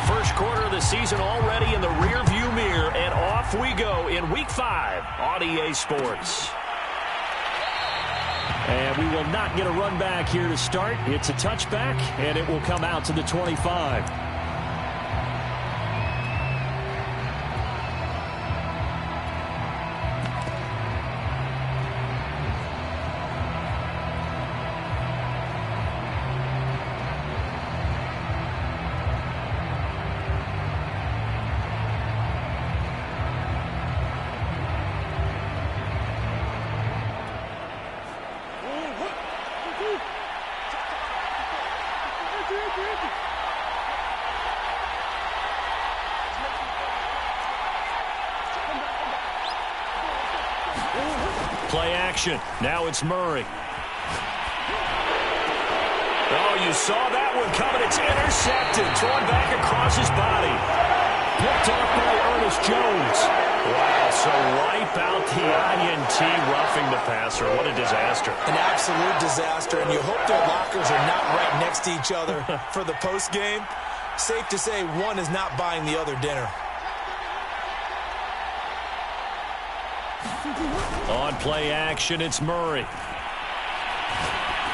first quarter of the season already in the rearview mirror, and off we go in Week 5 on EA Sports. And we will not get a run back here to start. It's a touchback, and it will come out to the 25. Play action. Now it's Murray. Oh, you saw that one coming. It's intercepted. Thrown back across his body. Picked off by Ernest Jones. Wow, so wipe out the INT, roughing the passer. What a disaster. An absolute disaster, and you hope their lockers are not right next to each other for the postgame. Safe to say one is not buying the other dinner. On play action, it's Murray.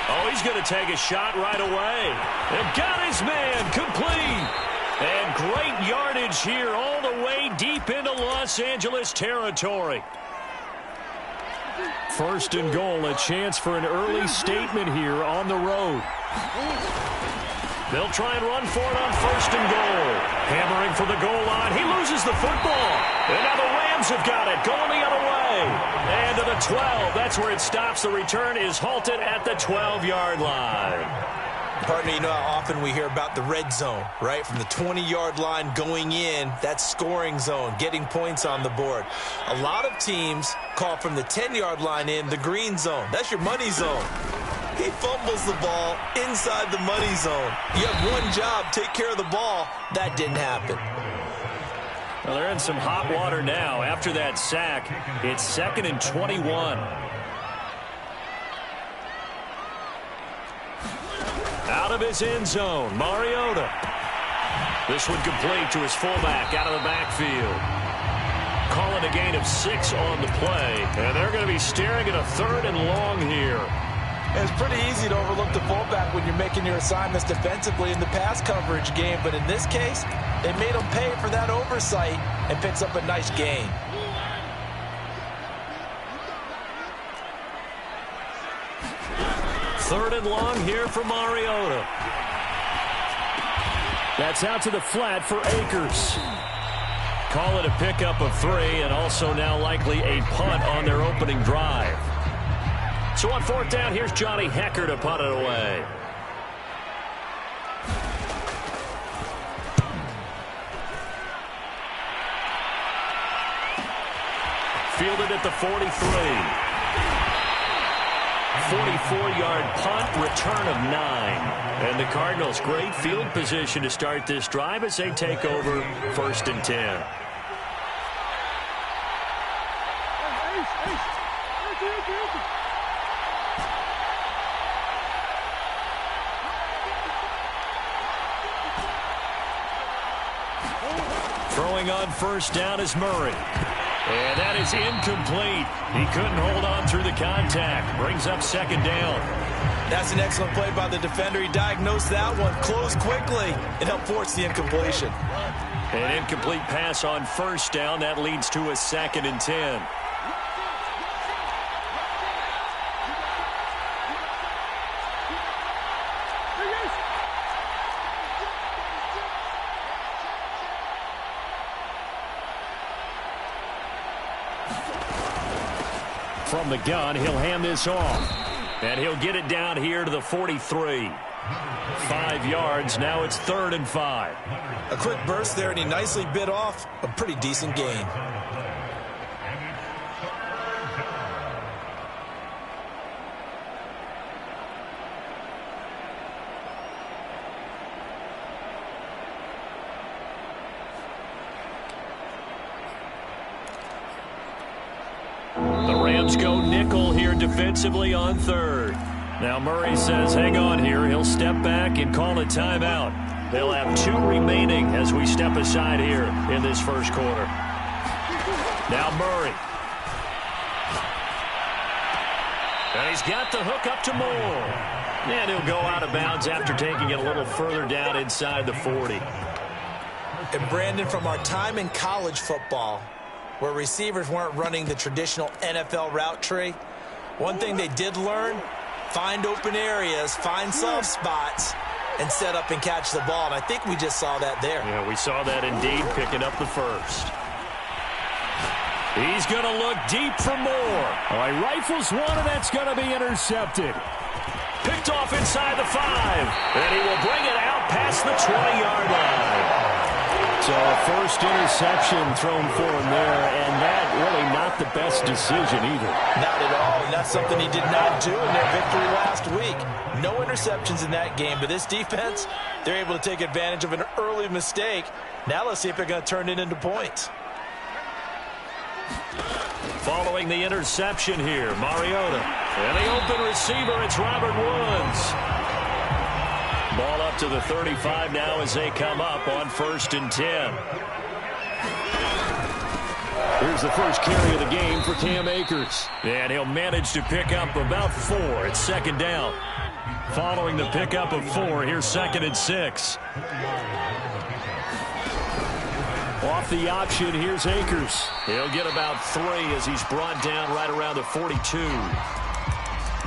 Oh, he's going to take a shot right away. And got his man complete. And great yardage here all the way deep into Los Angeles territory. First and goal, a chance for an early statement here on the road. They'll try and run for it on first and goal. Hammering for the goal line. He loses the football. And now the Rams have got it. Going the other way. And to the 12. That's where it stops. The return is halted at the 12-yard line. Partner, you know how often we hear about the red zone, right? From the 20-yard line going in, that's scoring zone, getting points on the board. A lot of teams call from the 10-yard line in the green zone. That's your money zone. He fumbles the ball inside the money zone. You have one job, take care of the ball. That didn't happen. Well, they're in some hot water now. After that sack, it's 2nd and 21. Out of his end zone, Mariota. This one complete to his fullback out of the backfield. Calling a gain of 6 on the play. And they're going to be staring at a 3rd and long here. It's pretty easy to overlook the fullback when you're making your assignments defensively in the pass coverage game. But in this case, they made him pay for that oversight and picks up a nice gain. Third and long here for Mariota. That's out to the flat for Akers. Call it a pickup of 3, and also now likely a punt on their opening drive. So on 4th down, here's Johnny Hecker to punt it away. Fielded at the 43. 44-yard punt, return of 9. And the Cardinals, great field position to start this drive as they take over 1st and 10. Throwing on 1st down is Murray. And that is incomplete. He couldn't hold on through the contact. Brings up 2nd down. That's an excellent play by the defender. He diagnosed that one, closed quickly, and helped force the incompletion. An incomplete pass on 1st down. That leads to a 2nd and 10. From the gun, he'll hand this off. And he'll get it down here to the 43. 5 yards. Now it's 3rd and 5. A quick burst there, and he nicely bit off a pretty decent gain. Go nickel here defensively on 3rd. Now Murray says hang on here. He'll step back and call a timeout. They'll have 2 remaining as we step aside here in this first quarter. Now Murray. And he's got the hook up to Moore. And he'll go out of bounds after taking it a little further down inside the 40. And Brandon, from our time in college football, where receivers weren't running the traditional NFL route tree, one thing they did learn, find open areas, find soft spots, and set up and catch the ball. And I think we just saw that there. Yeah, we saw that indeed, picking up the first. He's going to look deep for Moore. All right, rifles one, and that's going to be intercepted. Picked off inside the 5. And he will bring it out past the 20-yard line. So a first interception thrown for him there, and that really not the best decision either. Not at all, and that's something he did not do in their victory last week. No interceptions in that game, but this defense, they're able to take advantage of an early mistake. Now let's see if they're going to turn it into points. Following the interception here, Mariota. And the open receiver, it's Robert Woods. Ball up to the 35 now as they come up on 1st and 10. Here's the first carry of the game for Cam Akers. And he'll manage to pick up about 4. It's 2nd down. Following the pickup of 4, here's 2nd and 6. Off the option, here's Akers. He'll get about 3 as he's brought down right around the 42.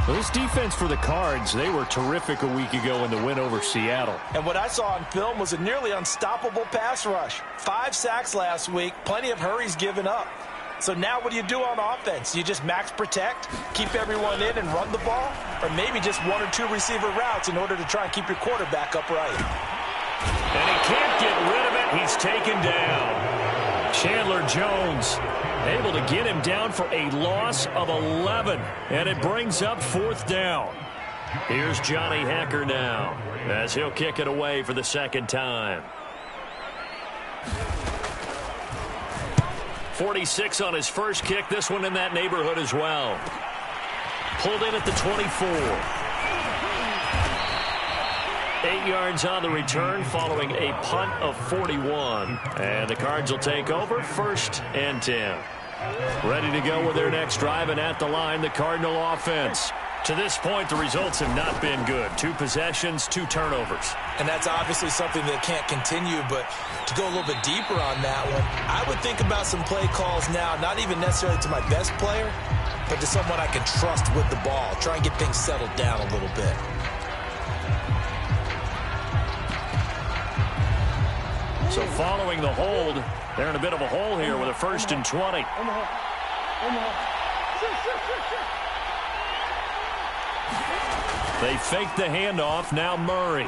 Well, this defense for the Cards, they were terrific a week ago in the win over Seattle. And what I saw on film was a nearly unstoppable pass rush. 5 sacks last week, plenty of hurries given up. So now what do you do on offense? You just max protect, keep everyone in and run the ball? Or maybe just 1 or 2 receiver routes in order to try and keep your quarterback upright? And he can't get rid of it. He's taken down. Chandler Jones able to get him down for a loss of 11. And it brings up 4th down. Here's Johnny Hecker now as he'll kick it away for the 2nd time. 46 on his first kick. This one in that neighborhood as well. Pulled in at the 24. 8 yards on the return following a punt of 41. And the Cards will take over 1st and 10. Ready to go with their next drive, and at the line, the Cardinal offense. To this point, the results have not been good. 2 possessions, 2 turnovers. And that's obviously something that can't continue, but to go a little bit deeper on that one, I would think about some play calls now, not even necessarily to my best player, but to someone I can trust with the ball. Try and get things settled down a little bit. So following the hold, they're in a bit of a hole here with a 1st and 20. They fake the handoff. Now Murray.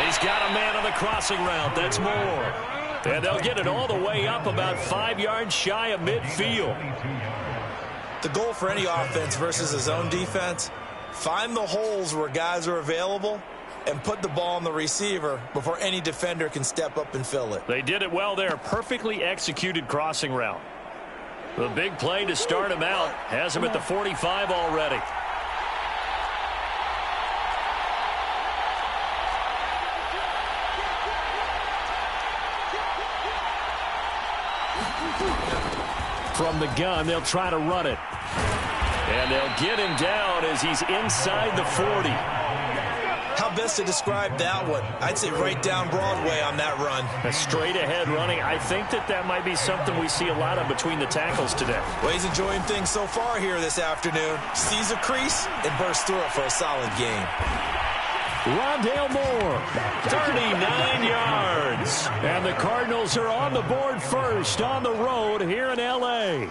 He's got a man on the crossing route. That's Moore. And they'll get it all the way up about 5 yards shy of midfield. The goal for any offense versus a zone defense, find the holes where guys are available and put the ball on the receiver before any defender can step up and fill it. They did it well there. Perfectly executed crossing route. The big play to start him out has him at the 45 already. From the gun, they'll try to run it. And they'll get him down as he's inside the 40. How best to describe that one? I'd say right down Broadway on that run. A straight ahead running. I think that might be something we see a lot of between the tackles today. Well, he's enjoying things so far here this afternoon. Sees a crease and bursts through it for a solid game. Rondale Moore. 39 yards. And the Cardinals are on the board first on the road here in L.A.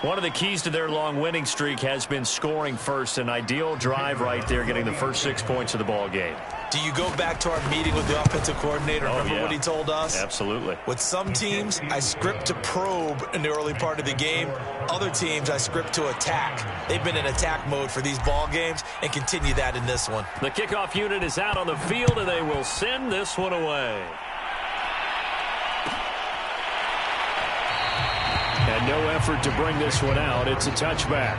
One of the keys to their long winning streak has been scoring first. An ideal drive right there, getting the first 6 points of the ball game. Do you go back to our meeting with the offensive coordinator? Remember what he told us? Absolutely. With some teams, I script to probe in the early part of the game. Other teams, I script to attack. They've been in attack mode for these ball games and continue that in this one. The kickoff unit is out on the field, and they will send this one away. And no effort to bring this one out. It's a touchback.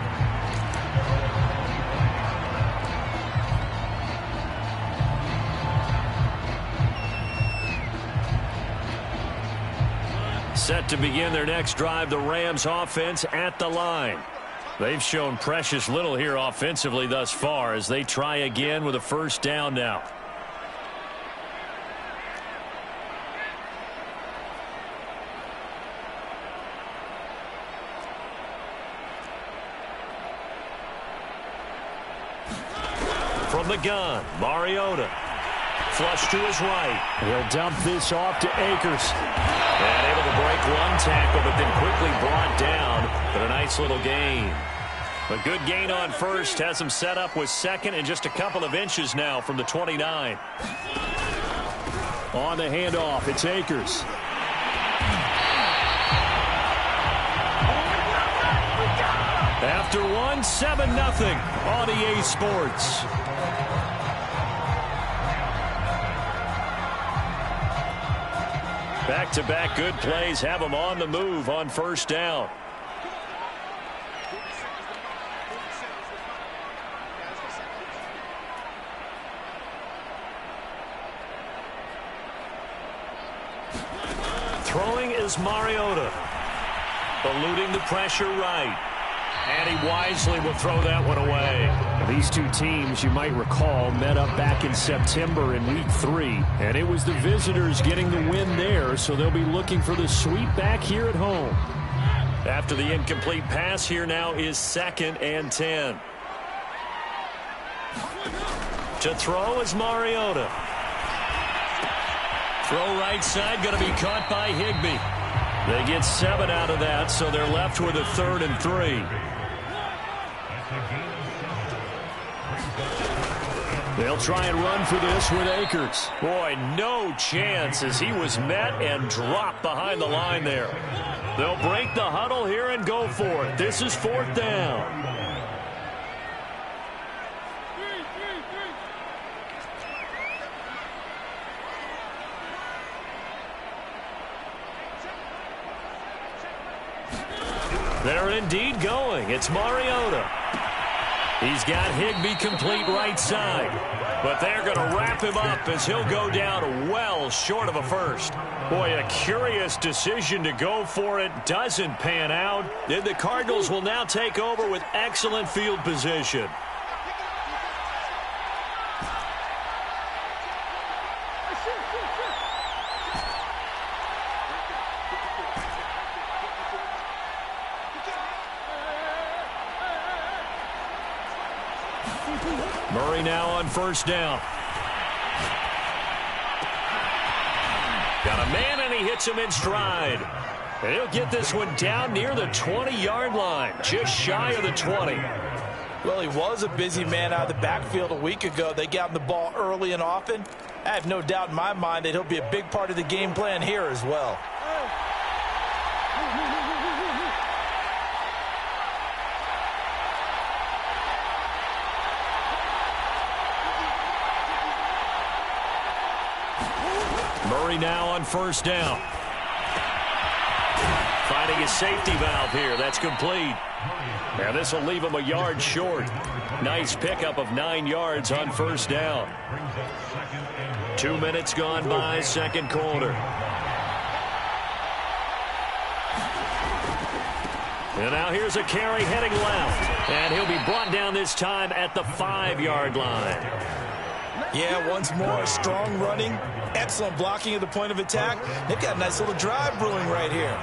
Set to begin their next drive, the Rams offense at the line. They've shown precious little here offensively thus far as they try again with a first down now. From the gun, Mariota. Flush to his right. He'll dump this off to Akers. And able to break one tackle, but then quickly brought down. But a nice little gain. A good gain on first. Has him set up with second and just a couple of inches now from the 29. On the handoff, it's Akers. After one, 7-0 on EA Sports. Back-to-back good plays have them on the move on first down. Throwing is Mariota. Eluding the pressure right. And he wisely will throw that one away. These two teams, you might recall, met up back in September in Week 3. And it was the visitors getting the win there, so they'll be looking for the sweep back here at home. After the incomplete pass, here now is 2nd and 10. To throw is Mariota. Throw right side, going to be caught by Higbee. They get 7 out of that, so they're left with a 3rd and 3. They'll try and run for this with Akers. Boy, no chance as he was met and dropped behind the line there. They'll break the huddle here and go for it. This is 4th down. They're indeed going. It's Mariota. He's got Higbee complete right side. But they're going to wrap him up as he'll go down well short of a first. Boy, a curious decision to go for it. Doesn't pan out. And the Cardinals will now take over with excellent field position. Murray now on first down. Got a man, and he hits him in stride. And he'll get this one down near the 20-yard line, just shy of the 20. Well, he was a busy man out of the backfield a week ago. They got him the ball early and often. I have no doubt in my mind that he'll be a big part of the game plan here as well. Murray now on first down. Finding his safety valve here. That's complete. And this will leave him a yard short. Nice pickup of 9 yards on first down. 2 minutes gone by, second quarter. And now here's a carry heading left. And he'll be brought down this time at the 5-yard line. Yeah, once more, strong running, excellent blocking at the point of attack. They've got a nice little drive brewing right here.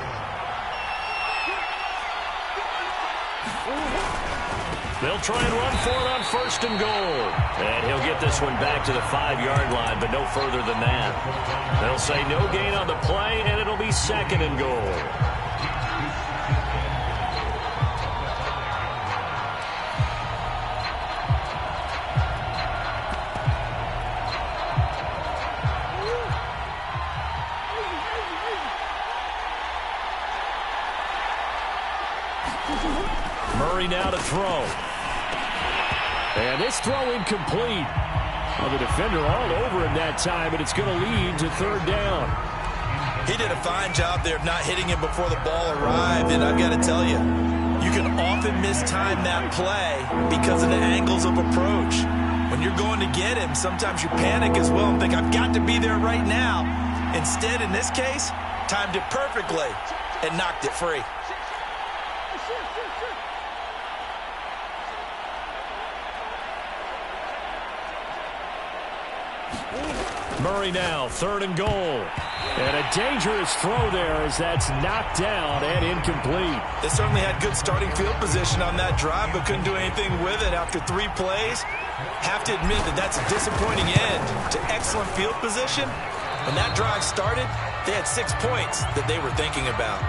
They'll try and run for it on first and goal. And he'll get this one back to the 5-yard line, but no further than that. They'll say no gain on the play, and it'll be second and goal. Murray now to throw. And this throw incomplete. Well, the defender all over him that time, and it's going to lead to third down. He did a fine job there of not hitting him before the ball arrived, and I've got to tell you, you can often mistime that play because of the angles of approach. When you're going to get him, sometimes you panic as well and think, I've got to be there right now. Instead, in this case, timed it perfectly, and knocked it free. Murray now, 3rd and goal. And a dangerous throw there as that's knocked down and incomplete. They certainly had good starting field position on that drive, but couldn't do anything with it after 3 plays. Have to admit that that's a disappointing end to excellent field position. When that drive started, they had 6 points that they were thinking about.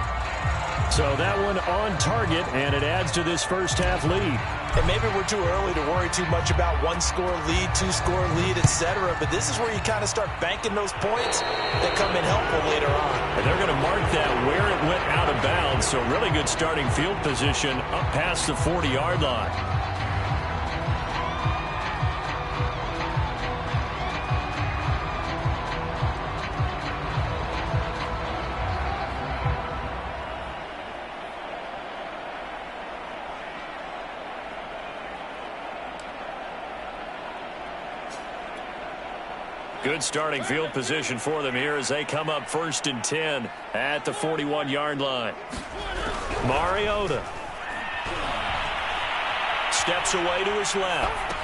So that one on target, and it adds to this first half lead. And maybe we're too early to worry too much about 1-score lead, 2-score lead, etc. But this is where you kind of start banking those points that come in helpful later on. And they're going to mark that where it went out of bounds. So really good starting field position up past the 40-yard line. Good starting field position for them here as they come up 1st and 10 at the 41-yard line. Mariota steps away to his left.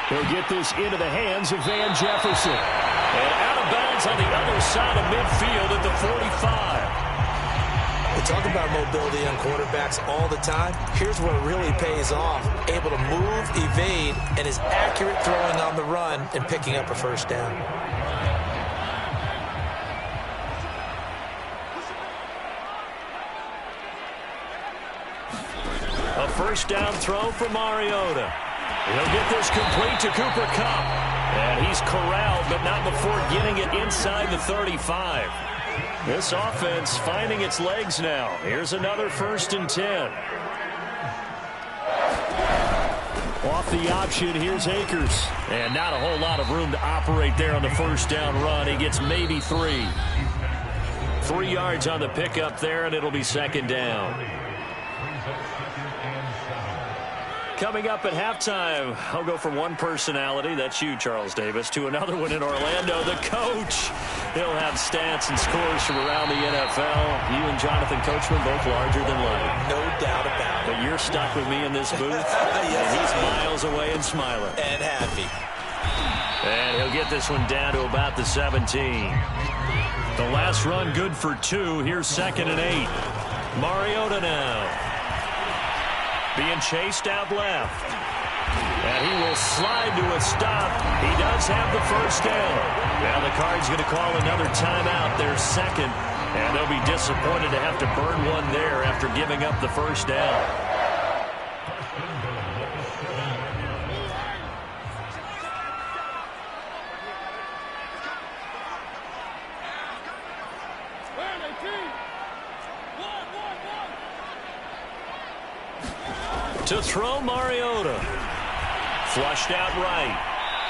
He'll get this into the hands of Van Jefferson. And out of bounds on the other side of midfield at the 45. We talk about mobility on quarterbacks all the time. Here's where it really pays off. Able to move, evade, and is accurate throwing on the run and picking up a first down. A first down throw for Mariota. He'll get this complete to Cooper Kupp. And he's corralled, but not before getting it inside the 35. This offense finding its legs now. Here's another 1st and 10. Off the option, here's Akers. And not a whole lot of room to operate there on the first down run. He gets maybe 3. 3 yards on the pickup there, and it'll be 2nd down. Coming up at halftime, I'll go from one personality, that's you, Charles Davis, to another one in Orlando, the coach. He'll have stats and scores from around the NFL. You and Jonathan Coachman both larger than life. No doubt about it. But you're stuck with me in this booth, yes, and he's miles away and smiling. And happy. And he'll get this one down to about the 17. The last run good for 2. Here's 2nd and 8. Mariota now. Being chased out left. And he will slide to a stop. He does have the first down. Now the Cards going to call another timeout, their 2nd. And they'll be disappointed to have to burn one there after giving up the first down. To throw Mariota. Flushed out right.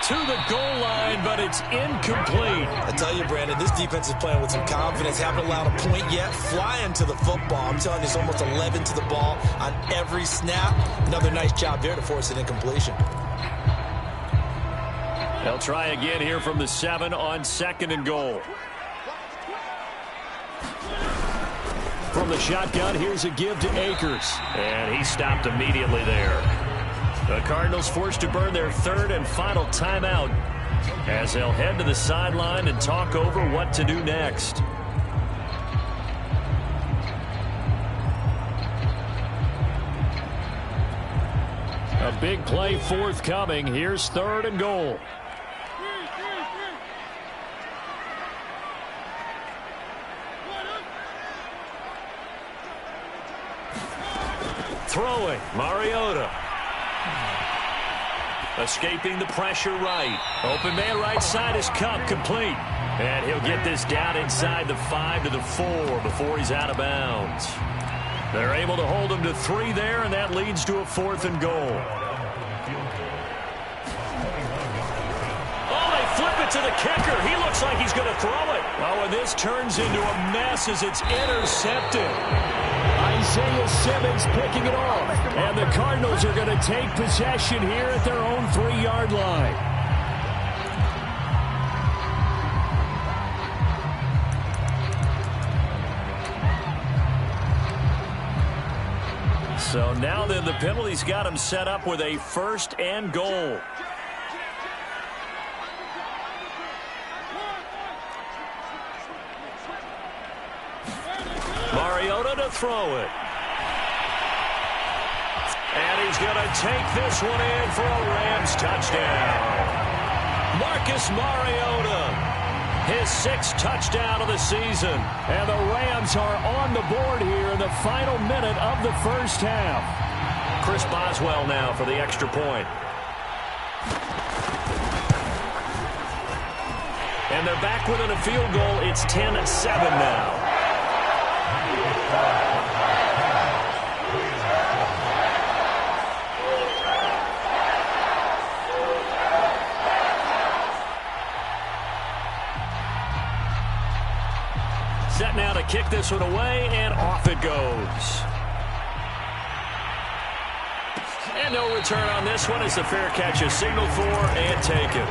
To the goal line, but it's incomplete. I tell you, Brandon, this defense is playing with some confidence. Haven't allowed a point yet. Flying to the football. I'm telling you, it's almost 11 to the ball on every snap. Another nice job there to force an incompletion. They'll try again here from the 7 on 2nd and goal. From the shotgun, here's a give to Akers. And he stopped immediately there. The Cardinals forced to burn their 3rd and final timeout as they'll head to the sideline and talk over what to do next. A big play forthcoming. Here's 3rd and goal. Throwing, Mariota. Escaping the pressure right. Open man right side is Kupp, complete. And he'll get this down inside the 5 to the 4 before he's out of bounds. They're able to hold him to 3 there, and that leads to a 4th and goal. Oh, they flip it to the kicker. He looks like he's going to throw it. Oh, and this turns into a mess as it's intercepted. Isaiah Simmons picking it off. And the Cardinals are going to take possession here at their own 3-yard line. So now then, the penalty's got him set up with a 1st and goal. Mariota to throw it. And he's going to take this one in for a Rams touchdown. Marcus Mariota, his 6th touchdown of the season. And the Rams are on the board here in the final minute of the first half. Chris Boswell now for the extra point. And they're back within a field goal. It's 10-7 now. Set now to kick this one away, and off it goes. And no return on this one. It's a fair catch, a signal for, and taken.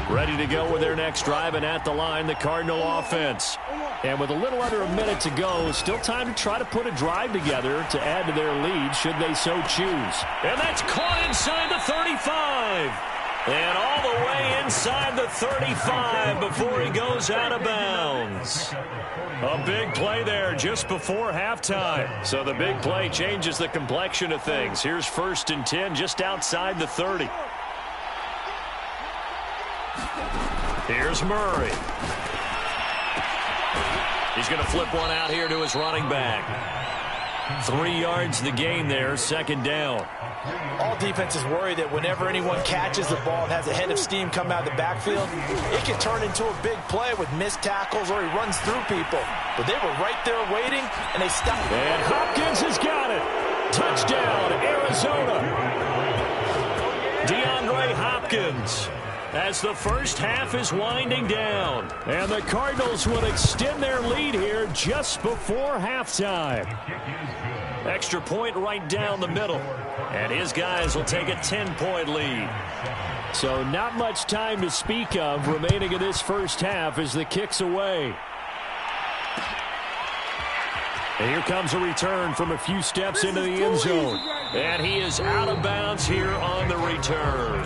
Ready to go with their next drive, and at the line, the Cardinal offense. And with a little under a minute to go, still time to try to put a drive together to add to their lead should they so choose. And that's caught inside the 35. And all the way inside the 35 before he goes out of bounds. A big play there just before halftime. So the big play changes the complexion of things. Here's 1st and 10 just outside the 30. Here's Murray. He's going to flip one out here to his running back. 3 yards the gain there, 2nd down. All defenses worry that whenever anyone catches the ball and has a head of steam come out of the backfield, it can turn into a big play with missed tackles or he runs through people. But they were right there waiting, and they stopped. And Hopkins has got it. Touchdown, Arizona. DeAndre Hopkins. As the first half is winding down. And the Cardinals will extend their lead here just before halftime. Extra point right down the middle. And his guys will take a 10-point lead. So not much time to speak of remaining in this first half as the kick's away. And here comes a return from a few steps into the end zone. And he is out of bounds here on the return.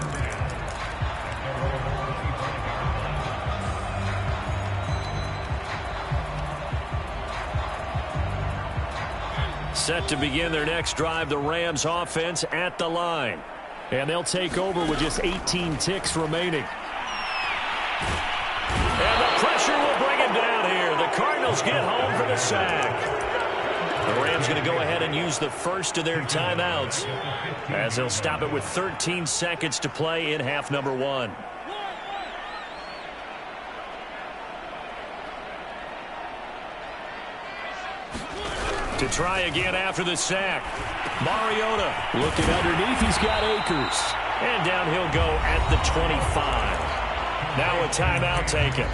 Set to begin their next drive, the Rams offense at the line. And they'll take over with just 18 ticks remaining. And the pressure will bring him down here. The Cardinals get home for the sack. The Rams going to go ahead and use the first of their timeouts as they'll stop it with 13 seconds to play in half number 1. To try again after the sack. Mariota looking underneath. He's got Akers. And down he'll go at the 25. Now a timeout taken.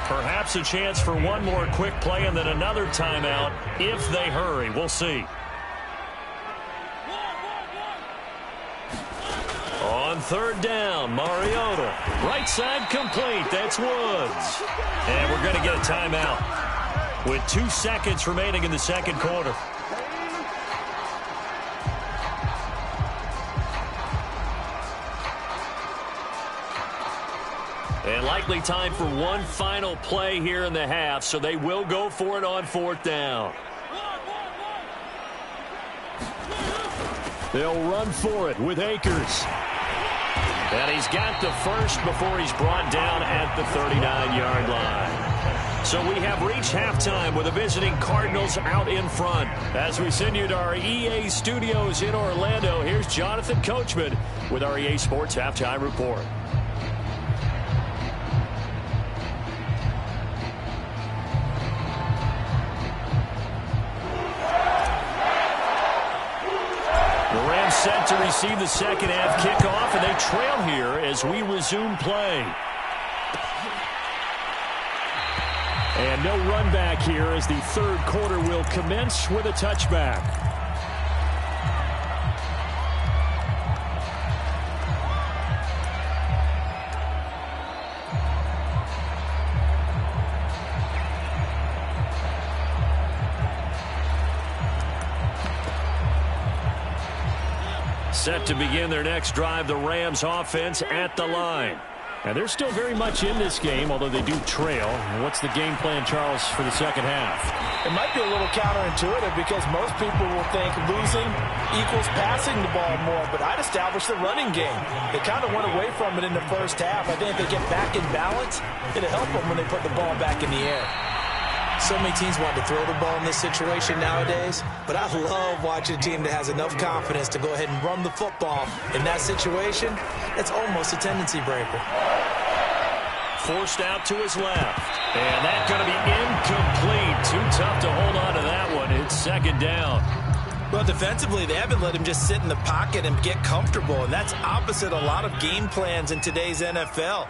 Perhaps a chance for one more quick play and then another timeout if they hurry. We'll see. On 3rd down, Mariota. Right side complete. That's Woods. And we're going to get a timeout with 2 seconds remaining in the second quarter. And likely time for one final play here in the half, so they will go for it on 4th down. They'll run for it with Akers. And he's got the first before he's brought down at the 39-yard line. So we have reached halftime with the visiting Cardinals out in front. As we send you to our EA studios in Orlando, here's Jonathan Coachman with our EA Sports Halftime Report. The Rams set to receive the second half kickoff, and they trail here as we resume play. And no run back here as the 3rd quarter will commence with a touchback. Set to begin their next drive, the Rams offense at the line. And they're still very much in this game, although they do trail. What's the game plan, Charles, for the second half? It might be a little counterintuitive because most people will think losing equals passing the ball more, but I'd establish the running game. They kind of went away from it in the first half. I think if they get back in balance, it'll help them when they put the ball back in the air. So many teams want to throw the ball in this situation nowadays, but I love watching a team that has enough confidence to go ahead and run the football. In that situation, it's almost a tendency breaker. Forced out to his left. And that's going to be incomplete. Too tough to hold on to that one. It's second down. Well, defensively, they haven't let him just sit in the pocket and get comfortable, and that's opposite a lot of game plans in today's NFL.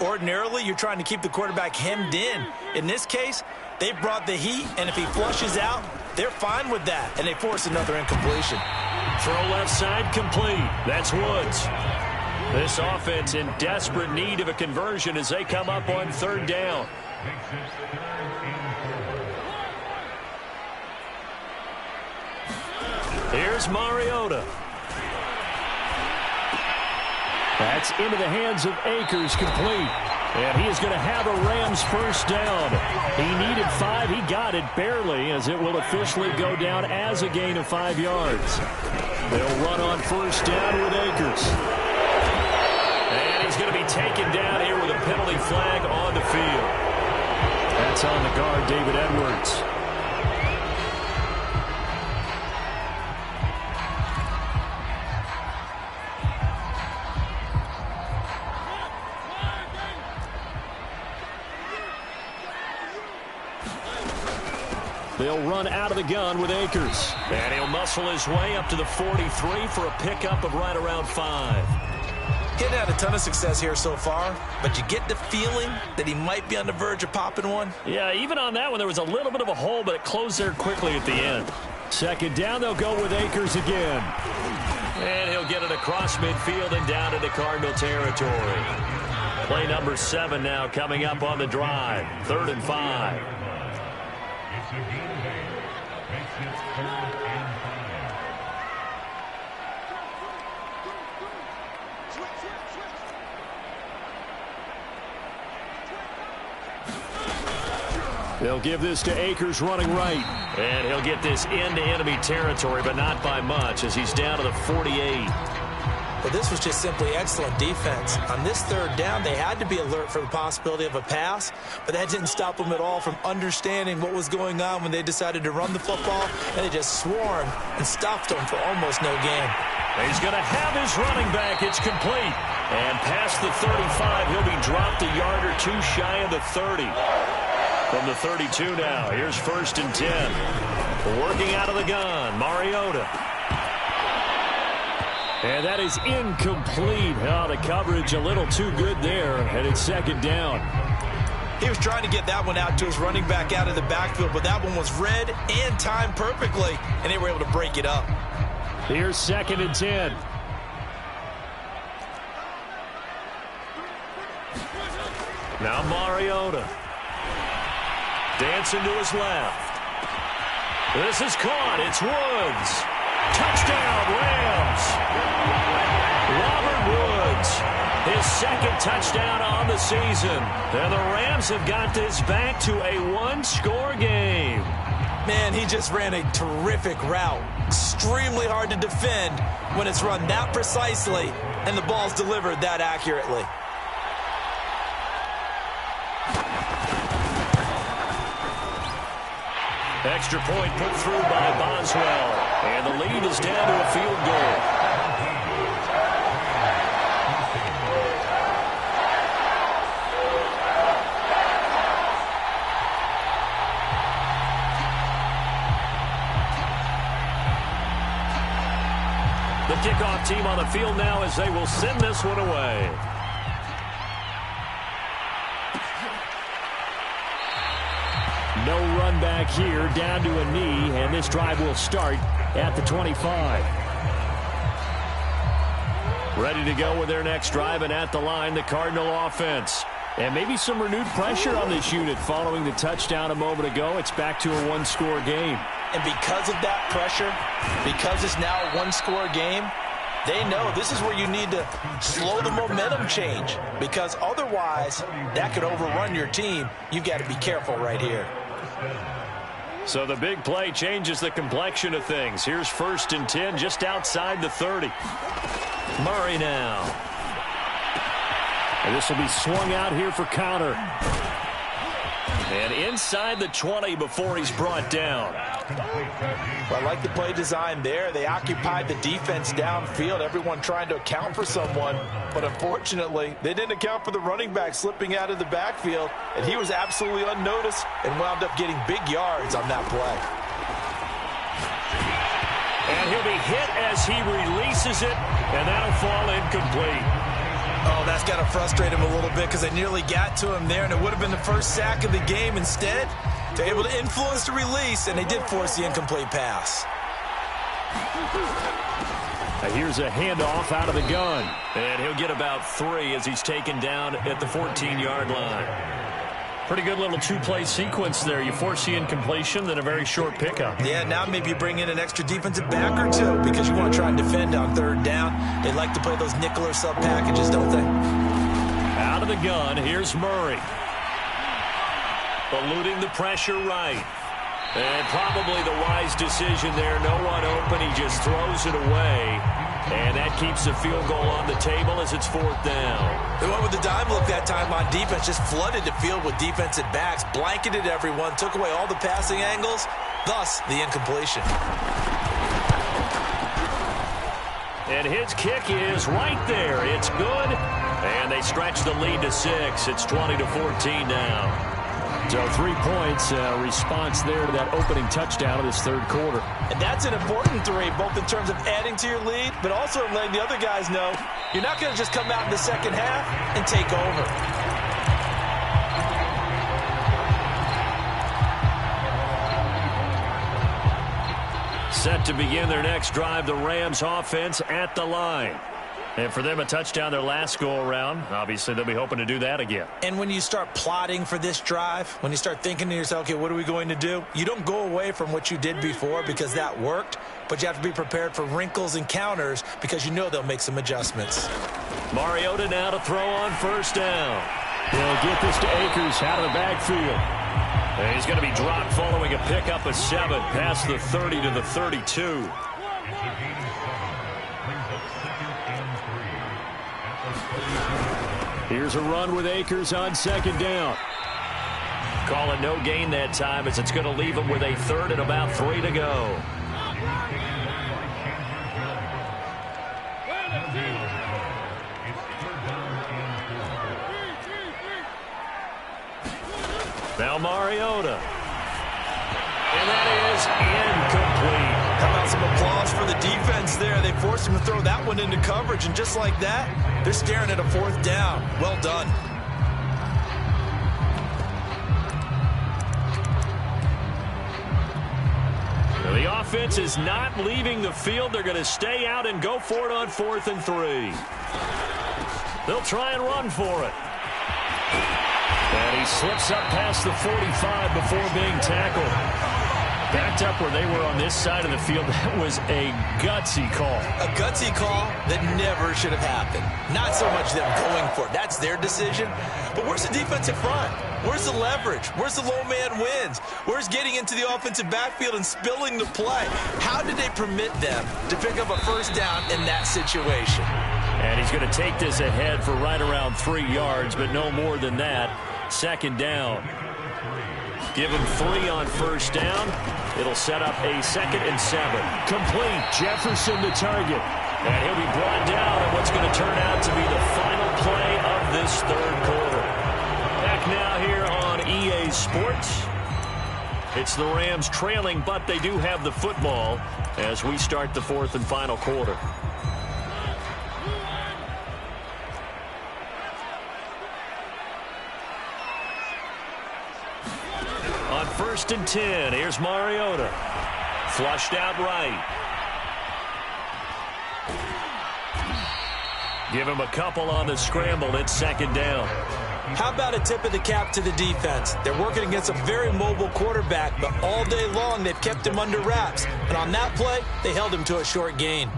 Ordinarily, you're trying to keep the quarterback hemmed in. In this case, they brought the heat, and if he flushes out, they're fine with that, and they force another incompletion. Throw left side complete. That's Woods. This offense in desperate need of a conversion as they come up on third down. Here's Mariota. That's into the hands of Akers, complete. And he is going to have a Rams first down. He needed 5. He got it barely, as it will officially go down as a gain of 5 yards. They'll run on first down with Akers. And he's going to be taken down here with a penalty flag on the field. That's on the guard, David Edwards. They'll run out of the gun with Akers. And he'll muscle his way up to the 43 for a pickup of right around 5. He's had a ton of success here so far, but you get the feeling that he might be on the verge of popping one. Yeah, even on that one, there was a little bit of a hole, but it closed there quickly at the end. Second down, they'll go with Akers again. And he'll get it across midfield and down into Cardinal territory. Play number 7 now coming up on the drive. 3rd and 5. They'll give this to Akers running right. And he'll get this into enemy territory, but not by much as he's down to the 48. Well, this was just simply excellent defense. On this 3rd down, they had to be alert for the possibility of a pass, but that didn't stop them at all from understanding what was going on when they decided to run the football, and they just swarmed and stopped them for almost no gain. He's going to have his running back. It's complete. And past the 35, he'll be dropped a yard or 2 shy of the 30. From the 32 now, here's 1st and 10. Working out of the gun, Mariota. And that is incomplete. Oh, the coverage a little too good there, and it's 2nd down. He was trying to get that one out to his running back out of the backfield, but that one was read and timed perfectly, and they were able to break it up. Here's 2nd and 10. Now Mariota. Dancing to his left. This is caught. It's Woods. Touchdown, Rams. Robert Woods, his 2nd touchdown on the season. And the Rams have got this back to a 1-score game. Man, he just ran a terrific route. Extremely hard to defend when it's run that precisely and the ball's delivered that accurately. Extra point put through by Boswell. And the lead is down to a field goal. The kickoff team on the field now as they will send this one away. No run back here, down to a knee, and this drive will start at the 25. Ready to go with their next drive, and at the line, the Cardinal offense. And maybe some renewed pressure on this unit following the touchdown a moment ago. It's back to a 1-score game. And because of that pressure, because it's now a 1-score game, They know this is where you need to slow the momentum change, because otherwise that could overrun your team. You've got to be careful right here. So the big play changes the complexion of things. Here's 1st and 10 just outside the 30. Murray now. And this will be swung out here for counter. And inside the 20 before he's brought down. Well, I like the play design there. They occupied the defense downfield, everyone trying to account for someone. But unfortunately, they didn't account for the running back slipping out of the backfield, and he was absolutely unnoticed and wound up getting big yards on that play. And he'll be hit as he releases it, and that'll fall incomplete. Oh, that's got to frustrate him a little bit because they nearly got to him there, and it would have been the first sack of the game. Instead, they're able to influence the release, and they did force the incomplete pass. Now here's a handoff out of the gun, and he'll get about 3 as he's taken down at the 14-yard line. Pretty good little two-play sequence there. You force the incompletion, then a very short pickup. Yeah, now maybe you bring in an extra defensive back or two because you want to try and defend on 3rd down. They like to play those nickel or sub packages, don't they? Out of the gun, here's Murray. Eluding the pressure right. And probably the wise decision there. No one open. He just throws it away. And that keeps the field goal on the table as it's 4th down. They went with the dime look that time on defense. Just flooded the field with defensive backs. Blanketed everyone. Took away all the passing angles. Thus, the incompletion. And his kick is right there. It's good. And they stretch the lead to 6. It's 20-14 now. So 3 points, response there to that opening touchdown of this 3rd quarter. And that's an important 3, both in terms of adding to your lead, but also letting the other guys know you're not going to just come out in the second half and take over. Set to begin their next drive, the Rams offense at the line. And for them, a touchdown their last go-around. Obviously, they'll be hoping to do that again. And when you start plotting for this drive, when you start thinking to yourself, okay, what are we going to do? You don't go away from what you did before because that worked, but you have to be prepared for wrinkles and counters because you know they'll make some adjustments. Mariota now to throw on 1st down. He'll get this to Akers out of the backfield. And he's going to be dropped following a pickup of 7 past the 30 to the 32. Here's a run with Akers on 2nd down. Call it no gain that time as it's going to leave him with a 3rd and about 3 to go. Now Mariota. And that is incomplete. How about some applause for the defense there? They forced him to throw that one into coverage, and just like that, they're staring at a 4th down. Well done. The offense is not leaving the field. They're going to stay out and go for it on 4th and 3. They'll try and run for it. And he slips up past the 45 before being tackled. Backed up where they were on this side of the field. That was a gutsy call. A gutsy call that never should have happened. Not so much them going for it. That's their decision. But where's the defensive front? Where's the leverage? Where's the low man wins? Where's getting into the offensive backfield and spilling the play? How did they permit them to pick up a 1st down in that situation? And he's going to take this ahead for right around 3 yards, but no more than that. 2nd down. Give him 3 on 1st down. It'll set up a 2nd and 7. Complete. Jefferson the target. And he'll be brought down in what's going to turn out to be the final play of this 3rd quarter. Back now here on EA Sports. It's the Rams trailing, but they do have the football as we start the 4th and final quarter. On 1st and 10, here's Mariota. Flushed out right. Give him a couple on the scramble. It's 2nd down. How about a tip of the cap to the defense? They're working against a very mobile quarterback, but all day long they've kept him under wraps. And on that play, they held him to a short gain.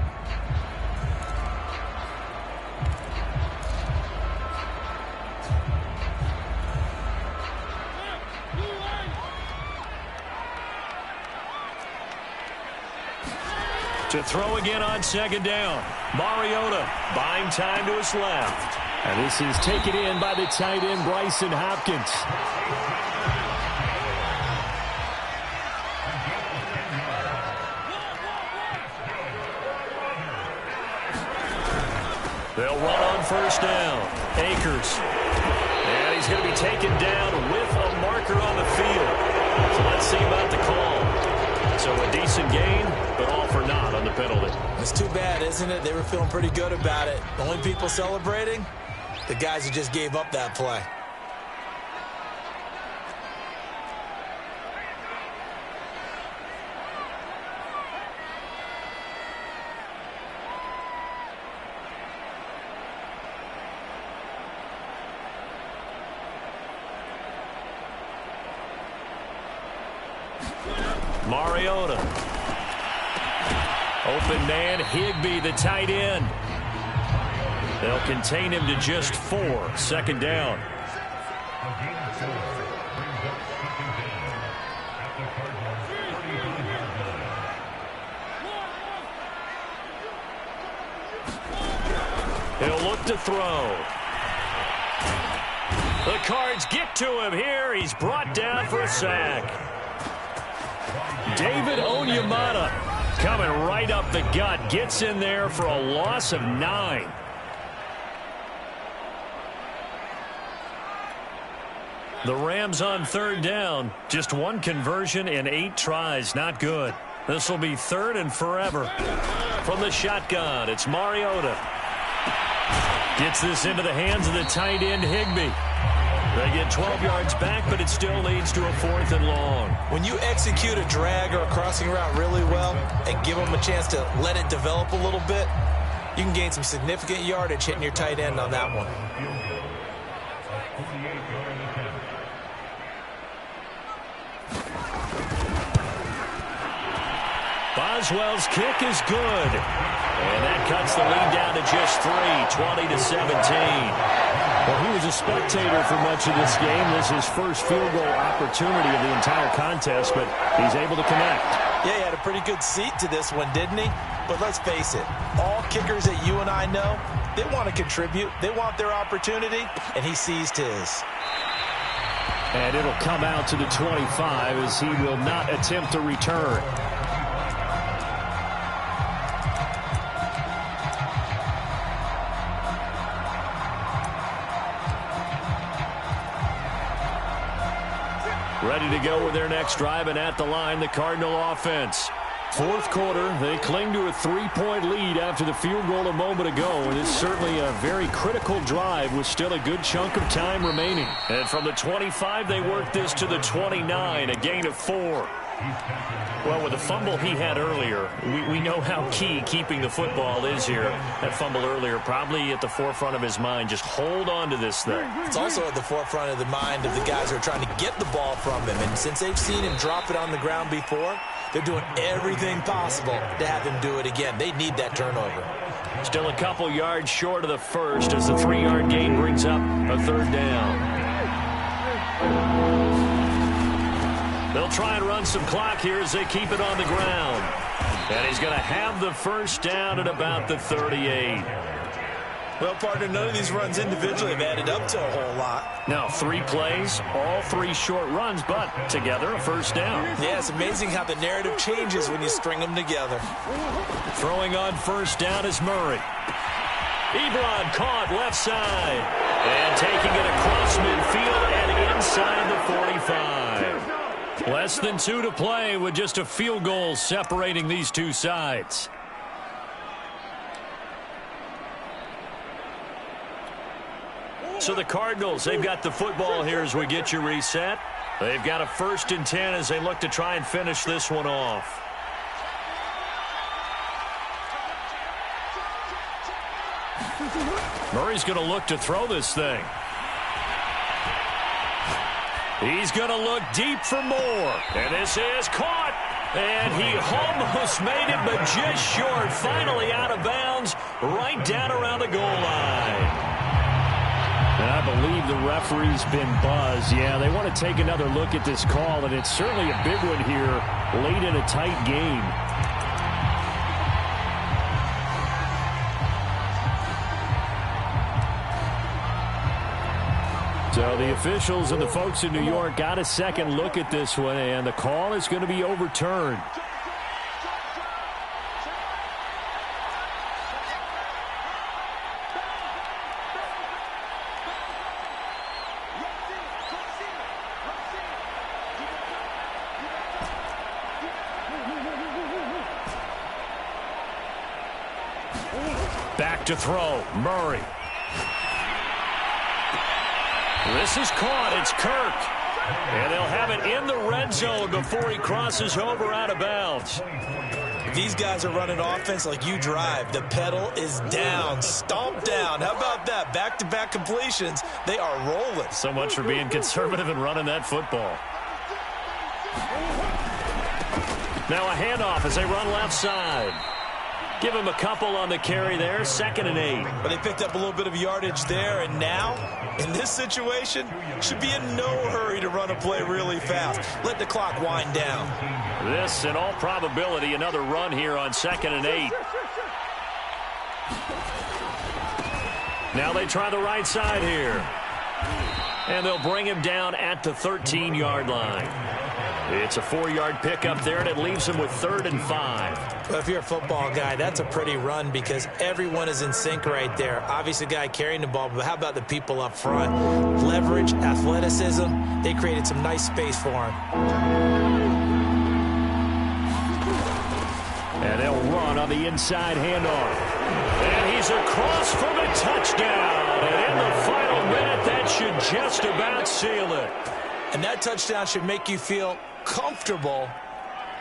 To throw again on second down. Mariota buying time to his left. And this is taken in by the tight end, Bryson Hopkins. They'll run on first down. Akers. And he's going to be taken down with a marker on the field. So let's see about the call. So a decent gain, but all for naught on the penalty. It's too bad, isn't it? They were feeling pretty good about it. The only people celebrating, the guys who just gave up that play. Mariota. Open man, Higbee, the tight end. They'll contain him to just 4. Second down. He'll look to throw. The Cards get to him here. He's brought down for a sack. David Onyemata coming right up the gut. Gets in there for a loss of 9. The Rams on third down. Just 1 conversion in 8 tries. Not good. This will be 3rd and forever. From the shotgun, it's Mariota. Gets this into the hands of the tight end, Higbee. They get 12 yards back, but it still leads to a 4th and long. When you execute a drag or a crossing route really well and give them a chance to let it develop a little bit, you can gain some significant yardage hitting your tight end on that one. Boswell's kick is good. And that cuts the lead down to just 3, 20-17. Well, he was a spectator for much of this game. This is his first field goal opportunity of the entire contest, but he's able to connect. Yeah, he had a pretty good seat to this one, didn't he? But let's face it, all kickers that you and I know, they want to contribute. They want their opportunity, and he seized his. And it'll come out to the 25 as he will not attempt to return. Ready to go with their next drive, and at the line, the Cardinal offense. 4th quarter, they cling to a 3-point lead after the field goal a moment ago, and it's certainly a very critical drive with still a good chunk of time remaining. And from the 25, they work this to the 29, a gain of 4. Well, with the fumble he had earlier, we know how key keeping the football is here. That fumble earlier probably at the forefront of his mind. Just hold on to this thing. It's also at the forefront of the mind of the guys who are trying to get the ball from him. And since they've seen him drop it on the ground before, they're doing everything possible to have him do it again. They need that turnover. Still a couple yards short of the first as the 3-yard gain brings up a 3rd down. They'll try and run some clock here as they keep it on the ground. And he's going to have the first down at about the 38. Well, partner, none of these runs individually have added up to a whole lot. Now, 3 plays, all 3 short runs, but together a first down. Yeah, it's amazing how the narrative changes when you string them together. Throwing on first down is Murray. Ebron caught left side. And taking it across midfield and inside the 45. Less than 2 to play with just a field goal separating these two sides. So the Cardinals, they've got the football here as we get you reset. They've got a 1st and 10 as they look to try and finish this one off. Murray's going to look to throw this thing. He's going to look deep for more. And this is caught. And he almost made it, but just short. Finally out of bounds, right down around the goal line. And I believe the referee's been buzzed. Yeah, they want to take another look at this call, and it's certainly a big one here late in a tight game. So the officials and the folks in New York got a second look at this one, and the call is going to be overturned. Back to throw, Murray. This is caught. It's Kirk. And they'll have it in the red zone before he crosses over out of bounds. These guys are running offense like you drive. The pedal is down, stomp down. How about that? Back-to-back completions. They are rolling. So much for being conservative and running that football. Now a handoff as they run left side. Give him a couple on the carry there, 2nd and 8. But they picked up a little bit of yardage there, and now, in this situation, should be in no hurry to run a play really fast. Let the clock wind down. This, in all probability, another run here on 2nd and 8. Now they try the right side here. And they'll bring him down at the 13-yard line. It's a 4-yard pickup there, and it leaves him with 3rd and 5. Well, if you're a football guy, that's a pretty run because everyone is in sync right there. Obviously, the guy carrying the ball, but how about the people up front? Leverage, athleticism, they created some nice space for him. And they'll run on the inside handoff. And he's across for the touchdown. And in the final minute, that should just about seal it. And that touchdown should make you feel comfortable,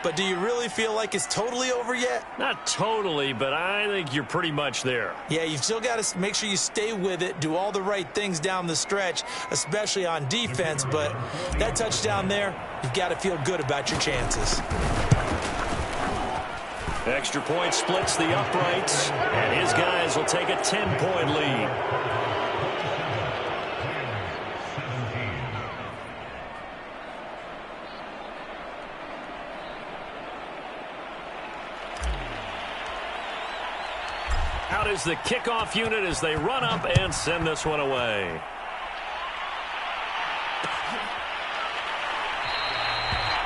but do you really feel like it's totally over yet? Not totally, but I think you're pretty much there. Yeah, you've still got to make sure you stay with it, do all the right things down the stretch, especially on defense, but that touchdown there, you've got to feel good about your chances. Extra point splits the uprights, and his guys will take a 10-point lead. Out is the kickoff unit as they run up and send this one away.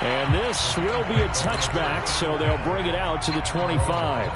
And this will be a touchback, so they'll bring it out to the 25.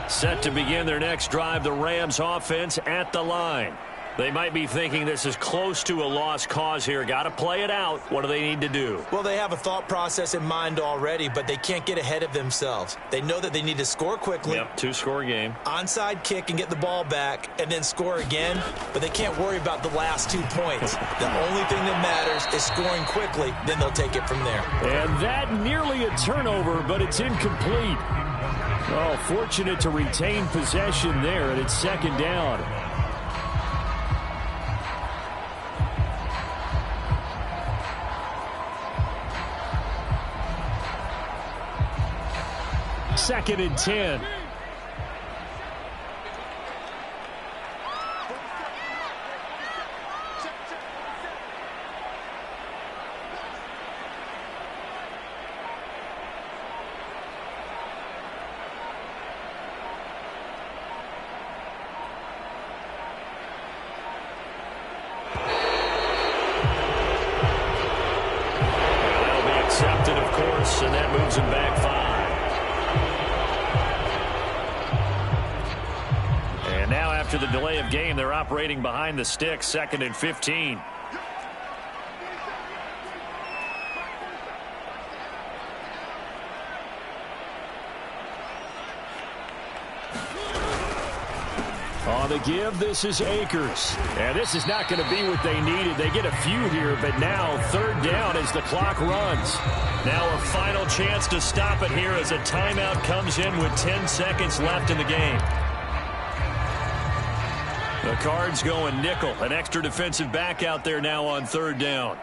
Set to begin their next drive, the Rams offense at the line. They might be thinking this is close to a lost cause here. Got to play it out. What do they need to do? Well, they have a thought process in mind already, but they can't get ahead of themselves. They know that they need to score quickly. Yep, 2-score game. Onside kick and get the ball back and then score again, but they can't worry about the last 2 points. The only thing that matters is scoring quickly, then they'll take it from there. And that nearly a turnover, but it's incomplete. Oh, fortunate to retain possession there, and it's 2nd down. Second and 10. That'll be accepted, of course, and that moves him back 5. After the delay of game, they're operating behind the sticks, 2nd and 15. On the give, this is Akers. And this is not going to be what they needed. They get a few here, but now 3rd down as the clock runs. Now a final chance to stop it here as a timeout comes in with 10 seconds left in the game. The Cards going nickel. An extra defensive back out there now on 3rd down.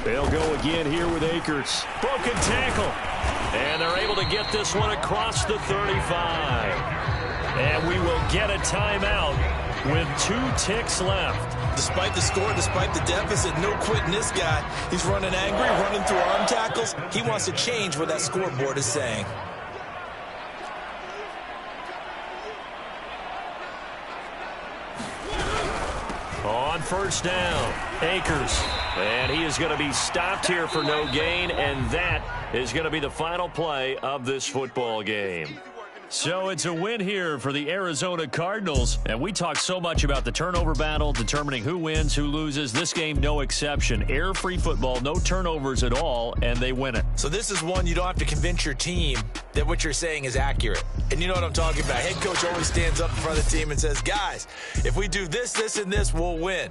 They'll go again here with Akers. Broken tackle. And they're able to get this one across the 35. And we will get a timeout with 2 ticks left. Despite the score, despite the deficit, no quitting this guy. He's running angry, running through arm tackles. He wants to change what that scoreboard is saying. On first down, Akers. And he is going to be stopped here for no gain, and that is going to be the final play of this football game. So it's a win here for the Arizona Cardinals. And we talk so much about the turnover battle, determining who wins, who loses. This game, no exception. Air-free football, no turnovers at all, and they win it. So this is one you don't have to convince your team that what you're saying is accurate. And you know what I'm talking about. Head coach always stands up in front of the team and says, guys, if we do this, this, and this, we'll win.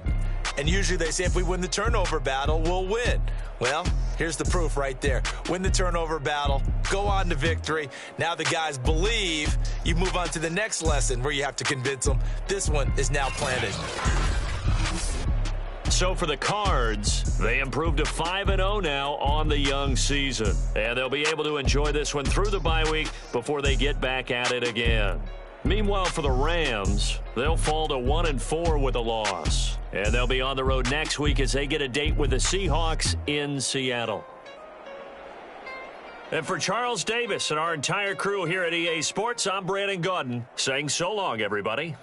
And usually they say if we win the turnover battle, we'll win. Well, here's the proof right there. Win the turnover battle, go on to victory. Now the guys believe. You move on to the next lesson where you have to convince them. This one is now planted. So for the Cards, they improved to 5-0 now on the young season. And they'll be able to enjoy this one through the bye week before they get back at it again. Meanwhile, for the Rams, they'll fall to 1-4 with a loss. And they'll be on the road next week as they get a date with the Seahawks in Seattle. And for Charles Davis and our entire crew here at EA Sports, I'm Brandon Gaudin saying so long, everybody.